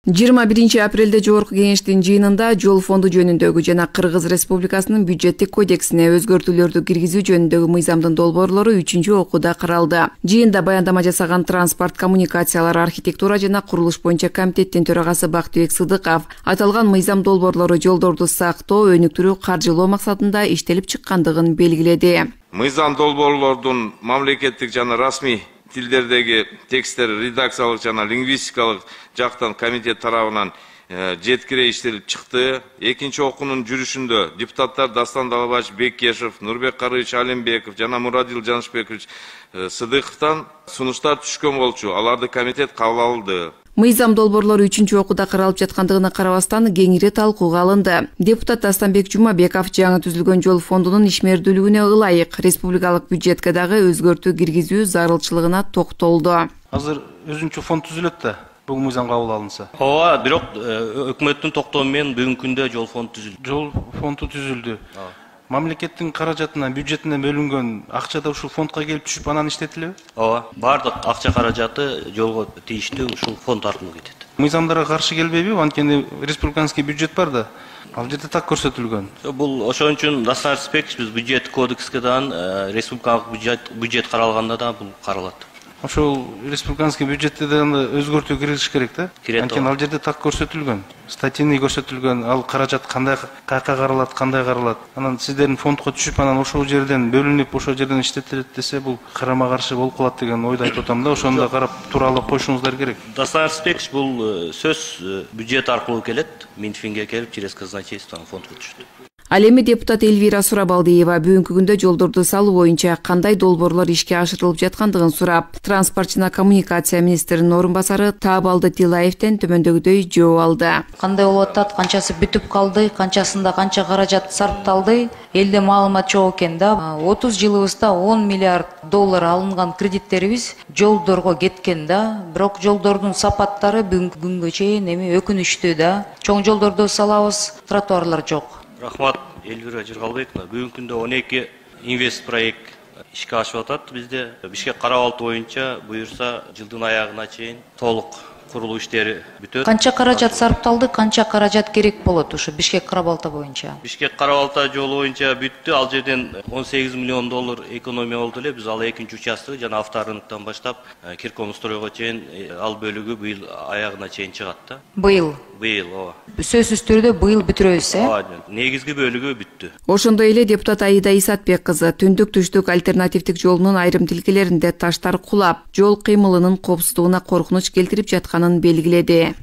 21 апрелде Жогорку Кеңештин жыйынында жол фонду жөнүндөгү жана Кыргыз Республикасынын бюджеттик кодексине өзгөртүүлөрдү киргизүү жөнүндөгү мыйзамдын долбоорлору 3-окууда каралды. Жыйында баяндама жасаган транспорт, коммуникациялар, архитектура жана курулуш боюнча комитеттин төрагасы Бактыбек Сыдыков аталган мыйзам долбоорлору жолдорду сактоо, өнүктүрүү, каржылоо максатында иштелип чыккандыгын белгиледи. Мыйзам долбоорлордун мамлекеттик жана расмий тилдердеги тексттери редакциялык жана лингвистикалык жактан комитет тарабынан жеткире иштелип чыкты. Экинчи окуунун жүрүшүндө депутаттар Дастан Далабаевич Бекешев, Нурбек Карыевич Алимбеков жана Мурадил Жанышбекович Сыдыковдон сунуштар түшкөн болчу. Аларды комитет кабыл алды. Мыйзам долбоорлору 3-окууда каралып жаткандыгына карабастан кеңири талкууга алынды. Депутат Астанбек Жумабеков жаңы түзүлгөн жол фондунун ишмердүүлүгүнө ылайык республикалык бюджетке дагы өзгөртүү киргизүү зарылчылыгына токтолду. Азыр өзүнчө фонд түзүлөт да, бул мыйзам кабыл алынса. Ооба, бирок өкмөттүн токтому менен бүгүнкү күндө жол фонду түзүлдү. Жол фонду түзүлдү. Мамлекеттин каражатынан, бюджетинен бөлүнгөн акча да ушул фондко келип түшүп, анан иштетилеби? Ооба, бардык акча каражаты жолго тийиштүү ушул фонд аркылуу кетет. Мыйзамдарга каршы келбейби? Анткени республиканский бюджет бар да. Ал жерде так көрсөтүлгөн. Бул ошон үчүн Дастан Арыспекович биз бюджет кодекске да республикалык бюджет каралганда да бул каралат. Ошол республиканский бюджетте да өзгөртүү киргизиш керек да. Анткени ал жерде так көрсөтүлгөн. Статьяны көрсөтүлгөн, ал каражат кандай каяка каралат, кандай каралат. Анан сиздердин фондко түшүп, анан ошол жерден бөлүнүп, ошол жерден иштетилет десе, бул карама каршы болуп калат деген ойду айтып атам да. Ошондо карап тууралуу койушуңуздар керек. Дастан Арыспекович бул сөз бюджет аркылуу келет, Минфинге келип, через казначействонун фондко түшөт. Ал эми депутат Эльвира Сурабалдиева бүгүнкү күндө жолдорду салуу боюнча кандай долбоорлор ишке ашырылып жаткандыгын сурап, транспорт жана коммуникация министринин орун басары Таабалды Тилаевден төмөндөгүдөй жооп алды. Кандай болуп атат, канчасы бүтүп калды, канчасында канча каражат сарпталды, элде маалымат жок экен да. 30 жылыбызда 10 миллиард доллар алынган кредиттерибиз жолдорго кеткен да. Бирок жолдордун сапаттары бүгүнкү күнгө чейин эми өкүнүчтүү да. Чоң жолдорду салабыз, тротуарлар жок. Рахмат Эльвира Жыргалбековна. Бүгүнкү күндө 12 инвест проект ишке ашып атат бизде. Бишкек Кара-Балты боюнча буюрса жылдын аягына чейин толук курулуу иштери бүтөт. Канча каражат сарпталды, канча каражат керек болот ушу Бишкек Кара-Балта боюнча? Бишкек Кара-Балта жолу боюнча бүттү. Ал жерден 18 миллион доллар экономия болду эле. Биз ал экинчи участогу жана авторынктан баштап Киркомстройго чейин ал бөлүгү быйыл аягына чейин чыгат да. Быйыл? Быйыл, ооба. Сөзсүз түрдө быйыл бүтүрөбүз, Ооба, негизги бөлүгү бүттү. Ошондой эле депутат Аида Исатбек кызы түндүк-түштүк альтернативдик жолунун айрым тилкелеринде таштар кулап, жол кыймылынын коопсуздугуна коркунуч келтирип жатканын белгиледи.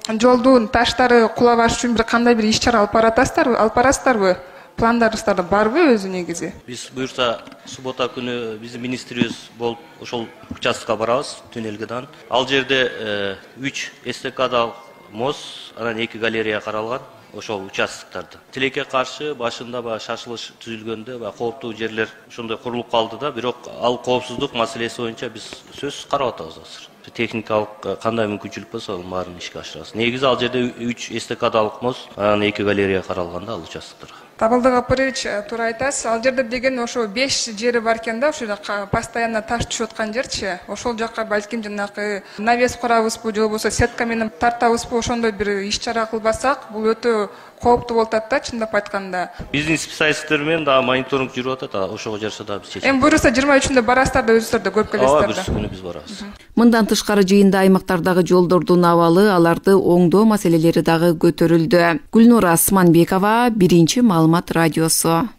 Жолдун таштары кулабаш үчүн бир кандай бир иш-чара алып барасыздарбы? Пландарыңыздарда барбы өзү негизи? Биз буюрса суббота күнү биздин министрибиз болуп ошол участкага барабыз, Түнелгеден. Ал жерде 3 эстакадалык мост, анан 2 галерея каралган ошол участоктарда. Тилекке каршы башында шашылыш түзүлгөндө кооптуу жерлер ошондой курулуп калды да, бирок ал коопсуздук маселеси боюнча биз сөз карап атабыз азыр. Техникалык кандай мүмкүнчүлүк болсо алардын баарын ишке ашырабыз. Негизи ал жерде 3 эстакадалык мост, анан 2 галерея каралганда ал участокторго. Табылдык Апарович, туура айтасыз. Ал жерде деген ошо 5 жери бар экен да, ошо жака постоянно таш түшүп аткан жерчи. Ошол жака балким жанакы навес курабызбы, же болбосо сетка менен тартабызбы, ошондой бир иш-чара кылбасак, бул өтө кооптуу болуп атат да, чындап айтканда. Биздин специалисттер менен да мониторинг жүрүп атат, ошого жараша да биз чечим. Эми буюрса 23-үндө барасыздар да өзүңүздөр да көрүп келесиздер да. Ооба, бүрсү күнү биз барабыз. Мындан тышкары жыйында аймактардагы жолдордун абалы, аларды оңдоо маселелери дагы көтөрүлдү. Гүлнура Асманбекова, Биринчи маалымат радиосу.